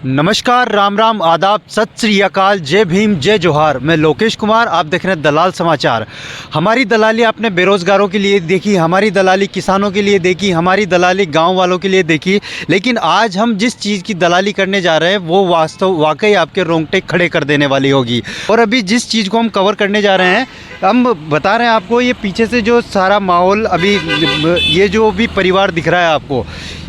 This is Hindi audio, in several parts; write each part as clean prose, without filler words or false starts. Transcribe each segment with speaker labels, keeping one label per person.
Speaker 1: नमस्कार, राम राम, आदाब, सत श्री अकाल, जय भीम, जय जोहार। मैं लोकेश कुमार, आप देख रहे हैं दलाल समाचार। हमारी दलाली आपने बेरोज़गारों के लिए देखी, हमारी दलाली किसानों के लिए देखी, हमारी दलाली गांव वालों के लिए देखी, लेकिन आज हम जिस चीज़ की दलाली करने जा रहे हैं वो वाकई आपके रोंगटे खड़े कर देने वाली होगी। और अभी जिस चीज़ को हम कवर करने जा रहे हैं, हम बता रहे हैं आपको, ये पीछे से जो सारा माहौल अभी ये जो भी परिवार दिख रहा है आपको,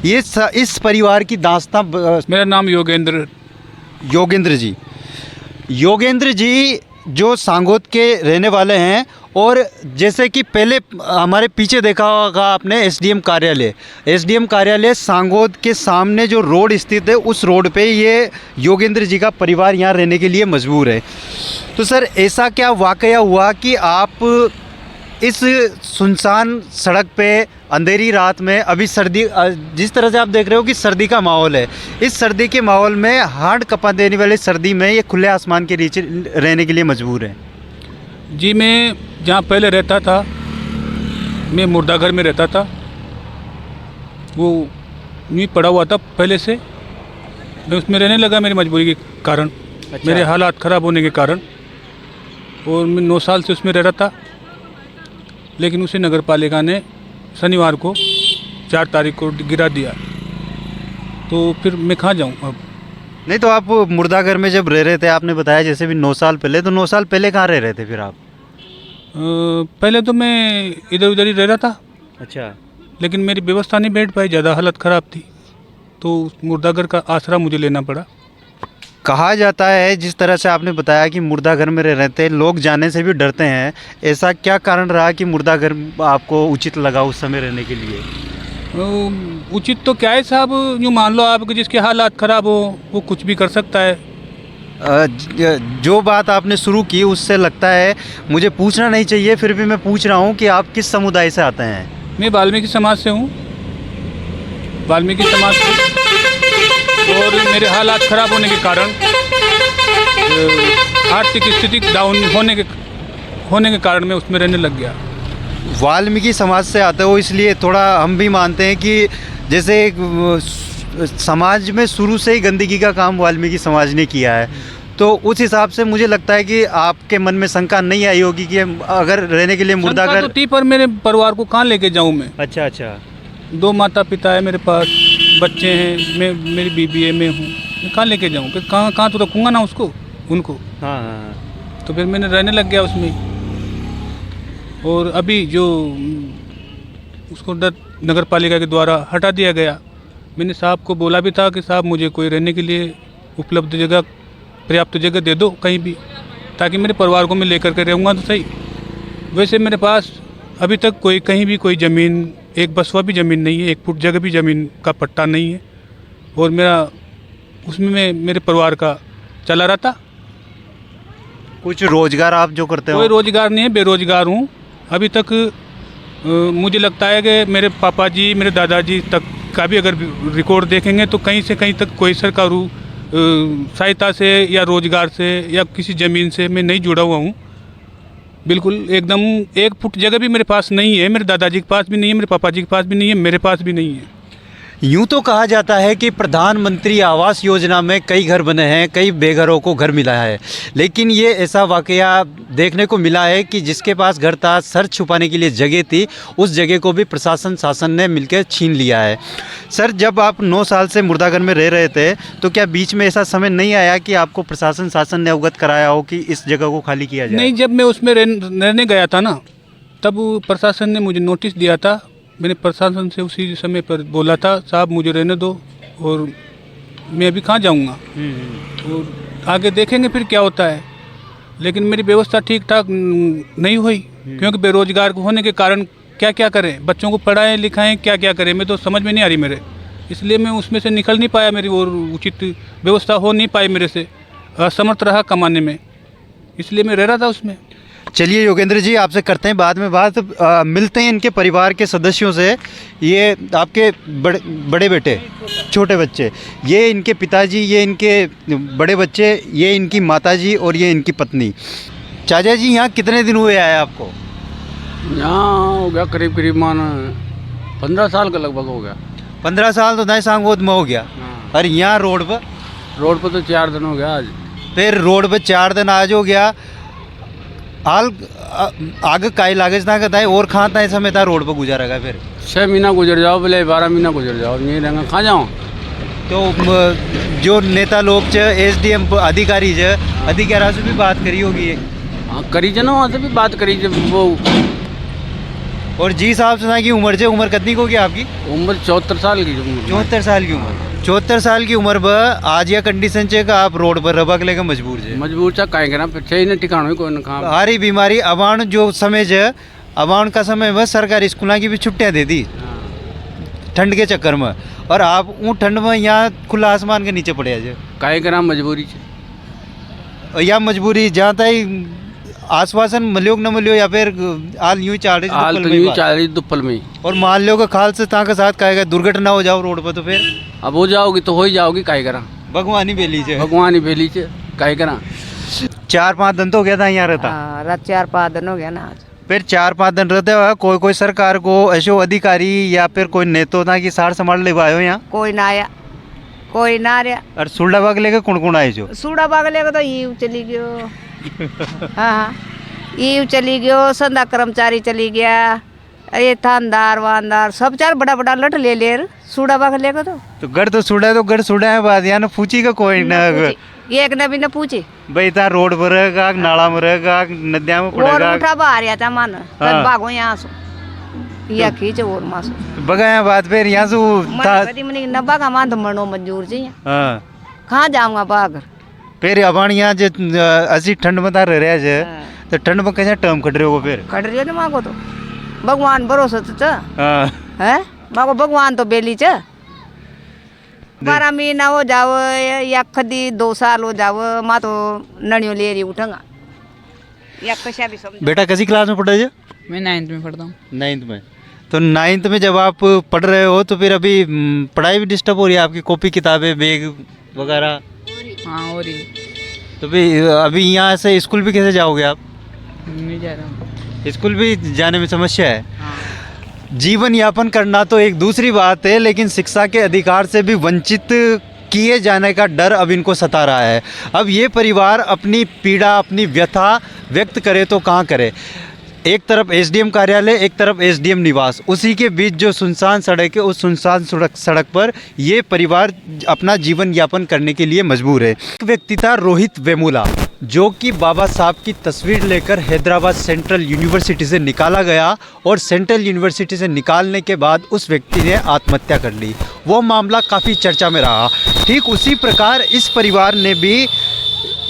Speaker 1: ये इस परिवार की दास्तां।
Speaker 2: मेरा नाम योगेंद्र
Speaker 1: जी जो सांगोद के रहने वाले हैं। और जैसे कि पहले हमारे पीछे देखा होगा आपने एसडीएम कार्यालय सांगोद के सामने जो रोड स्थित है, उस रोड पे ये योगेंद्र जी का परिवार यहाँ रहने के लिए मजबूर है। तो सर, ऐसा क्या वाकया हुआ कि आप इस सुनसान सड़क पे अंधेरी रात में, अभी सर्दी, जिस तरह से आप देख रहे हो कि सर्दी का माहौल है, इस सर्दी के माहौल में, हाड़ कपा देने वाली सर्दी में, ये खुले आसमान के नीचे रहने के लिए मजबूर है?
Speaker 2: जी, मैं जहाँ पहले रहता था, मैं मुर्दा घर में रहता था। वो नहीं पड़ा हुआ था पहले से, मैं उसमें रहने लगा मेरी मजबूरी के कारण। अच्छा। मेरे हालात ख़राब होने के कारण, और मैं 9 साल से उसमें रह रहा था। लेकिन उसे नगर पालिका ने शनिवार को 4 तारीख को गिरा दिया, तो फिर मैं कहाँ जाऊँ अब?
Speaker 1: नहीं तो आप मुर्दा घर में जब रह रहे थे, आपने बताया जैसे भी 9 साल पहले, तो 9 साल पहले कहाँ रह रहे थे फिर आप?
Speaker 2: पहले तो मैं इधर उधर ही रह रहा था।
Speaker 1: अच्छा।
Speaker 2: लेकिन मेरी व्यवस्था नहीं बैठ पाई, ज़्यादा हालत ख़राब थी, तो मुर्दा घर का आसरा मुझे लेना पड़ा।
Speaker 1: कहा जाता है, जिस तरह से आपने बताया कि मुर्दा घर में रहते लोग जाने से भी डरते हैं, ऐसा क्या कारण रहा कि मुर्दा घर आपको उचित लगा उस समय रहने के लिए?
Speaker 2: उचित तो क्या है साहब, यूँ मान लो आप कि जिसके हालात ख़राब हो वो कुछ भी कर सकता है।
Speaker 1: जो बात आपने शुरू की उससे लगता है मुझे पूछना नहीं चाहिए, फिर भी मैं पूछ रहा हूँ कि आप किस समुदाय से आते हैं?
Speaker 2: मैं वाल्मीकि समाज से हूँ, वाल्मीकि समाज से। और मेरे हालात ख़राब होने के कारण, आर्थिक स्थिति डाउन होने के कारण मैं उसमें रहने लग गया।
Speaker 1: वाल्मीकि समाज से आते हो, इसलिए थोड़ा हम भी मानते हैं कि जैसे समाज में शुरू से ही गंदगी का काम वाल्मीकि समाज ने किया है, तो उस हिसाब से मुझे लगता है कि आपके मन में शंका नहीं आई होगी कि अगर रहने के लिए मुर्दा घर।
Speaker 2: तो पर मेरे परिवार को कहाँ लेके जाऊँ मैं?
Speaker 1: अच्छा अच्छा।
Speaker 2: 2 माता पिता है मेरे पास, बच्चे हैं, मेरी बीबी है, मैं हूँ, मैं कहाँ लेके जाऊँ? फिर कहाँ तो रखूँगा ना उनको।
Speaker 1: हाँ।
Speaker 2: तो फिर मैंने रहने लग गया उसमें। और अभी जो उसको नगर पालिका के द्वारा हटा दिया गया, मैंने साहब को बोला भी था कि साहब मुझे कोई रहने के लिए उपलब्ध जगह, पर्याप्त जगह दे दो कहीं भी, ताकि मेरे परिवार को मैं लेकर के रहूँगा तो सही। वैसे मेरे पास अभी तक कहीं भी कोई ज़मीन, एक बसवा भी ज़मीन नहीं है, 1 फुट जगह भी ज़मीन का पट्टा नहीं है। और मेरा उसमें मेरे परिवार का चला रहा था।
Speaker 1: कुछ रोजगार आप जो करते हो?
Speaker 2: कोई रोजगार नहीं है, बेरोजगार हूँ अभी तक। मुझे लगता है कि मेरे पापा जी, मेरे दादाजी तक का भी अगर रिकॉर्ड देखेंगे तो कहीं से कहीं तक कोई सरकारी सहायता से या रोजगार से या किसी ज़मीन से मैं नहीं जुड़ा हुआ हूँ। बिल्कुल एकदम 1 फुट जगह भी मेरे पास नहीं है, मेरे दादाजी के पास भी नहीं है, मेरे पापा जी के पास भी नहीं है, मेरे पास भी नहीं है।
Speaker 1: यूँ तो कहा जाता है कि प्रधानमंत्री आवास योजना में कई घर बने हैं, कई बेघरों को घर मिला है, लेकिन ये ऐसा वाकया देखने को मिला है कि जिसके पास घर था, सर छुपाने के लिए जगह थी, उस जगह को भी शासन ने मिलकर छीन लिया है। सर, जब आप 9 साल से मुर्दा घर में रह रहे थे, तो क्या बीच में ऐसा समय नहीं आया कि आपको शासन ने अवगत कराया हो कि इस जगह को खाली किया जाए?
Speaker 2: नहीं, जब मैं उसमें रहने गया था ना, तब प्रशासन ने मुझे नोटिस दिया था। मैंने प्रशासन से उसी समय पर बोला था, साहब मुझे रहने दो, और मैं अभी कहाँ जाऊँगा, और आगे देखेंगे फिर क्या होता है। लेकिन मेरी व्यवस्था ठीक ठाक नहीं हुई, क्योंकि बेरोजगार होने के कारण क्या क्या करें, बच्चों को पढ़ाएं लिखाएं, क्या क्या करें, मैं तो समझ में नहीं आ रही मेरे। इसलिए मैं उसमें से निकल नहीं पाया, मेरी और उचित व्यवस्था हो नहीं पाई मेरे से, असमर्थ रहा कमाने में, इसलिए मैं रह रहा था उसमें।
Speaker 1: चलिए योगेंद्र जी, आपसे करते हैं बाद में बात। मिलते हैं इनके परिवार के सदस्यों से। ये आपके बड़े बेटे, छोटे बच्चे, ये इनके पिताजी, ये इनके बड़े बच्चे, ये इनकी माताजी और ये इनकी पत्नी। चाचा जी, यहाँ कितने दिन हुए आए आपको?
Speaker 3: यहाँ हो गया करीब मान 15 साल का लगभग हो गया।
Speaker 1: 15 साल तो नए सांगोद में हो गया। और यहाँ रोड पर
Speaker 3: रोड पर तो 4 दिन हो गया आज।
Speaker 1: फिर रोड पे 4 दिन आज हो गया। हाल आगे काई लागज ना कदाई और कहाँ था समय था रोड पर गुजारा गया। फिर
Speaker 3: 6 महीना गुजर जाओ, बोले 12 महीना गुजर जाओ, यहीं रहेंगे, कहाँ जाओ।
Speaker 1: तो जो नेता लोग च SDM अधिकारी च अधिकारा से भी बात करी होगी।
Speaker 3: हाँ करी जना, वहाँ से भी बात करी जब वो।
Speaker 1: और जी साहब से की उम्र उम्र कितनी होगी आपकी?
Speaker 3: उम्र 74 साल की उम्र।
Speaker 1: 74 साल की उम्र। 74 साल की उम्र पर आज या कंडीशन चे का आप रोड पर रबक लेकर मजबूर है।
Speaker 3: मजबूर चा काहे करा, फिर ही ठिकाना कोई न कहाँ।
Speaker 1: हारी बीमारी अवान जो समय ज अवान का समय में सरकारी स्कूलों की भी छुट्टियां दे दी ठंड के चक्कर में, और आप वो ठंड में यहाँ खुला आसमान के नीचे पड़े आज
Speaker 3: काहे करा मजबूरी
Speaker 1: और या मजबूरी जहाँ तक आश्वासन मिलो न मिलो या फिर हाल यूं चाल
Speaker 3: रही दुप्पल में।
Speaker 1: और मान लो का खाल से ता के साथ कहेगा दुर्घटना हो जाओ रोड पर, तो फिर
Speaker 3: अब हो जाओगी तो हो ही जाओगी, काहे करा।
Speaker 1: भगवानी बेली से
Speaker 3: भगवान ही बेली से काहे करा।
Speaker 1: 4-5 दिन तो हो गया था यहाँ रहता।
Speaker 4: रात 4-5 दिन हो गया ना आज।
Speaker 1: फिर 4-5 दिन रहते हुआ कोई सरकार को ऐसो अधिकारी या फिर कोई नेता था कि सार संभाल ले पायो यहाँ?
Speaker 4: कोई ना आया, कोई ना आया।
Speaker 1: और सुल्डा बाग लेके कौन आए जो?
Speaker 4: सूड़ा बाग लेके तो यू चली गयो। हाँ यू चली गयो, संधा कर्मचारी चली गया, अरे थानदार वानदार सब चार बड़ा बड़ा लट ले ले सूड़ा बाग लेके। तो
Speaker 1: गढ़ तो सुड़ा है बात यहाँ पूछी का कोई न
Speaker 4: एक ने भी न पूछे
Speaker 1: भाई ता रोड पर रहेगा नाला में रहेगा नदिया में पड़ेगा।
Speaker 4: और उठा बाहर आता मान भागो यहाँ से या खींचे और मासो
Speaker 1: बगा यहाँ बात फिर यहाँ से
Speaker 4: कदी मनी न बागा मान तो मरनो मंजूर जी।
Speaker 1: हाँ
Speaker 4: कहाँ जाऊंगा बागर।
Speaker 1: फिर अपन यहाँ जो असी ठंड में रह रहे है तो ठंड में कैसे टर्म कट रहे हो? फिर
Speaker 4: कट रही हो ना मांगो तो भगवान भरोसा तो है मांगो भगवान तो बेली च 12 महीना हो जाओ या कदी 2 साल हो जाओ माँ तो नड़ियों ले रही उठंगा या कशा भी समझ।
Speaker 1: बेटा किसी क्लास में पढ़े?
Speaker 5: मैं 9th में पढ़ता हूँ।
Speaker 1: 9th में। तो 9th में जब आप पढ़ रहे हो तो फिर अभी पढ़ाई भी डिस्टर्ब हो रही है आपकी? कॉपी किताबें बैग वगैरह?
Speaker 5: हाँ हो रही।
Speaker 1: तो फिर अभी यहाँ से स्कूल भी कैसे जाओगे आप?
Speaker 5: नहीं जा रहा हूँ।
Speaker 1: स्कूल भी जाने में समस्या है।
Speaker 5: हाँ।
Speaker 1: जीवन यापन करना तो एक दूसरी बात है, लेकिन शिक्षा के अधिकार से भी वंचित किए जाने का डर अब इनको सता रहा है। अब ये परिवार अपनी पीड़ा अपनी व्यथा व्यक्त करे तो कहाँ करे? एक तरफ SDM कार्यालय, एक तरफ SDM निवास, उसी के बीच जो सुनसान सड़क है, उस सुनसान सड़क पर ये परिवार अपना जीवन यापन करने के लिए मजबूर है। एक व्यक्ति था रोहित वेमुला, जो कि बाबा साहब की तस्वीर लेकर हैदराबाद सेंट्रल यूनिवर्सिटी से निकाला गया और सेंट्रल यूनिवर्सिटी से निकालने के बाद उस व्यक्ति ने आत्महत्या कर ली। वो मामला काफ़ी चर्चा में रहा। ठीक उसी प्रकार इस परिवार ने भी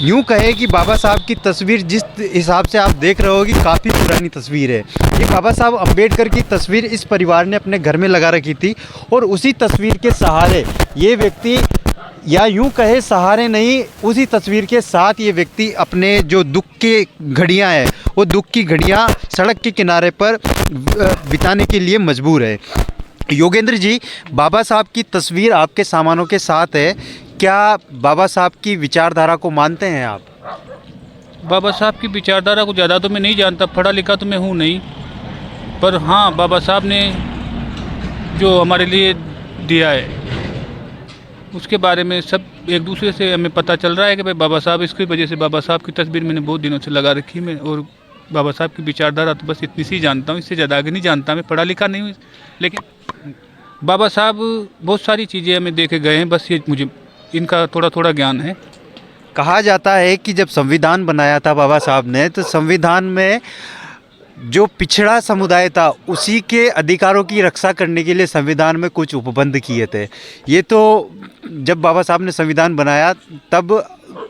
Speaker 1: यूँ कहे कि बाबा साहब की तस्वीर जिस हिसाब से आप देख रहे हो कि काफ़ी पुरानी तस्वीर है। ये बाबा साहब अम्बेडकर की तस्वीर इस परिवार ने अपने घर में लगा रखी थी और उसी तस्वीर के सहारे ये व्यक्ति, या यूँ कहे सहारे नहीं, उसी तस्वीर के साथ ये व्यक्ति अपने जो दुख की घड़ियाँ हैं वो दुख की घड़ियाँ सड़क के किनारे पर बिताने के लिए मजबूर है। योगेंद्र जी, बाबा साहब की तस्वीर आपके सामानों के साथ है, क्या बाबा साहब की विचारधारा को मानते हैं आप?
Speaker 2: बाबा साहब की विचारधारा को ज़्यादा तो मैं नहीं जानता, पढ़ा लिखा तो मैं हूँ नहीं, पर हाँ बाबा साहब ने जो हमारे लिए दिया है उसके बारे में सब एक दूसरे से हमें पता चल रहा है कि भाई बाबा साहब, इसकी वजह से बाबा साहब की तस्वीर मैंने बहुत दिनों से लगा रखी है। मैं और बाबा साहब की विचारधारा तो बस इतनी सी जानता हूँ, इससे ज़्यादा आगे नहीं जानता। मैं पढ़ा लिखा नहीं हूँ, लेकिन बाबा साहब बहुत सारी चीज़ें हमें दे के गए हैं, बस ये मुझे इनका थोड़ा थोड़ा ज्ञान है।
Speaker 1: कहा जाता है कि जब संविधान बनाया था बाबा साहब ने, तो संविधान में जो पिछड़ा समुदाय था उसी के अधिकारों की रक्षा करने के लिए संविधान में कुछ उपबंध किए थे। ये तो जब बाबा साहब ने संविधान बनाया तब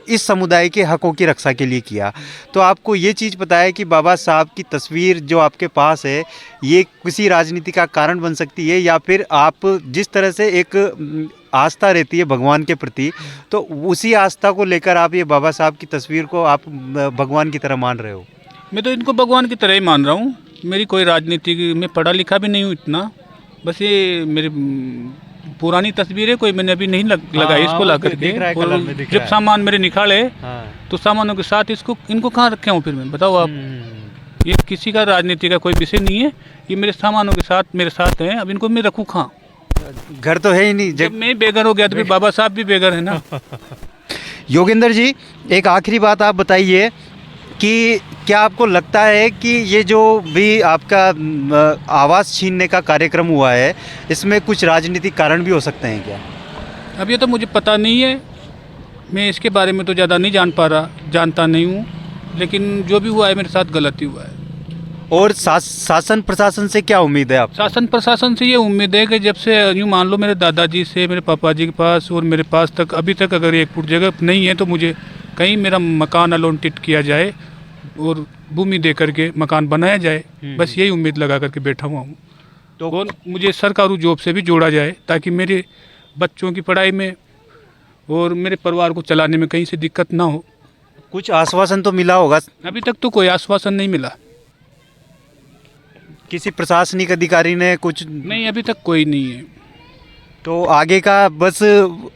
Speaker 1: इस समुदाय के हकों की रक्षा के लिए किया। तो आपको ये चीज़ पता है कि बाबा साहब की तस्वीर जो आपके पास है ये किसी राजनीति का कारण बन सकती है, या फिर आप जिस तरह से एक आस्था रहती है भगवान के प्रति, तो उसी आस्था को लेकर आप ये बाबा साहब की तस्वीर को आप भगवान की तरह मान रहे हो?
Speaker 2: मैं तो इनको भगवान की तरह ही मान रहा हूँ। मेरी कोई राजनीति, मैं पढ़ा लिखा भी नहीं हूँ इतना, बस ये मेरी पुरानी तस्वीर है, कोई मैंने अभी नहीं लगाई इसको ला करके। जब सामान मेरे निकाले तो सामानों के साथ इनको कहाँ रखे हूँ फिर मैं, बताओ आप। ये किसी का राजनीति का कोई विषय नहीं है, ये मेरे सामानों के साथ मेरे साथ हैं, अब इनको मैं रखूँ कहाँ?
Speaker 1: घर तो है ही नहीं।
Speaker 2: जब मैं बेघर हो गया तो फिर बाबा साहब भी बेघर है ना।
Speaker 1: योगेंद्र जी, एक आखिरी बात आप बताइए कि क्या आपको लगता है कि ये जो भी आपका आवाज़ छीनने का कार्यक्रम हुआ है, इसमें कुछ राजनीतिक कारण भी हो सकते हैं क्या?
Speaker 2: अब ये तो मुझे पता नहीं है, मैं इसके बारे में तो ज़्यादा नहीं जानता नहीं हूँ, लेकिन जो भी हुआ है मेरे साथ गलत ही हुआ है।
Speaker 1: और शासन प्रशासन से क्या उम्मीद है आप?
Speaker 2: शासन प्रशासन से ये उम्मीद है कि जब से यूँ मान लो मेरे दादाजी से मेरे पापा जी के पास और मेरे पास तक अभी तक अगर 1 फुट जगह नहीं है, तो मुझे कहीं मेरा मकान अलॉटेड किया जाए और भूमि दे करके मकान बनाया जाए। बस यही उम्मीद लगा करके बैठा हुआ हूँ।
Speaker 1: तो
Speaker 2: और मुझे सरकारी जॉब से भी जोड़ा जाए, ताकि मेरे बच्चों की पढ़ाई में और मेरे परिवार को चलाने में कहीं से दिक्कत ना हो।
Speaker 1: कुछ आश्वासन तो मिला होगा?
Speaker 2: अभी तक तो कोई आश्वासन नहीं मिला।
Speaker 1: किसी प्रशासनिक अधिकारी ने कुछ?
Speaker 2: नहीं, अभी तक कोई नहीं है।
Speaker 1: तो आगे का बस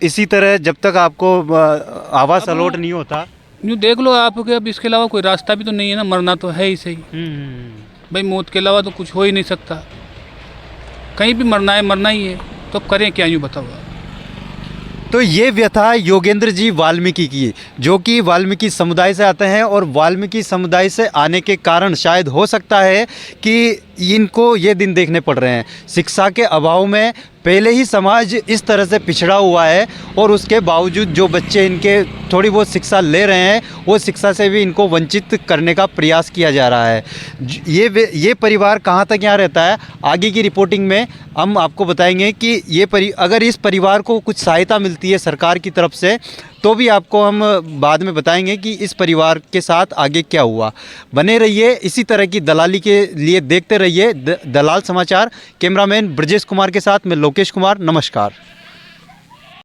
Speaker 1: इसी तरह जब तक आपको आवास अलॉट नहीं होता?
Speaker 2: यूँ देख लो आप कि अब इसके अलावा कोई रास्ता भी तो नहीं है ना, मरना तो है ही सही। भाई मौत के अलावा तो कुछ हो ही नहीं सकता, कहीं भी मरना ही है, तो अब करें क्या, यूँ बताओ।
Speaker 1: तो ये व्यथा योगेंद्र जी वाल्मीकि की, जो कि वाल्मीकि समुदाय से आते हैं, और वाल्मीकि समुदाय से आने के कारण शायद हो सकता है कि इनको ये दिन देखने पड़ रहे हैं। शिक्षा के अभाव में पहले ही समाज इस तरह से पिछड़ा हुआ है, और उसके बावजूद जो बच्चे इनके थोड़ी बहुत शिक्षा ले रहे हैं, वो शिक्षा से भी इनको वंचित करने का प्रयास किया जा रहा है। ये परिवार कहाँ तक यहाँ रहता है, आगे की रिपोर्टिंग में हम आपको बताएंगे कि अगर इस परिवार को कुछ सहायता मिलती है सरकार की तरफ से, तो भी आपको हम बाद में बताएंगे कि इस परिवार के साथ आगे क्या हुआ। बने रहिए इसी तरह की दलाली के लिए, देखते रहिए दलाल समाचार। कैमरामैन ब्रजेश कुमार के साथ मैं लोकेश कुमार, नमस्कार।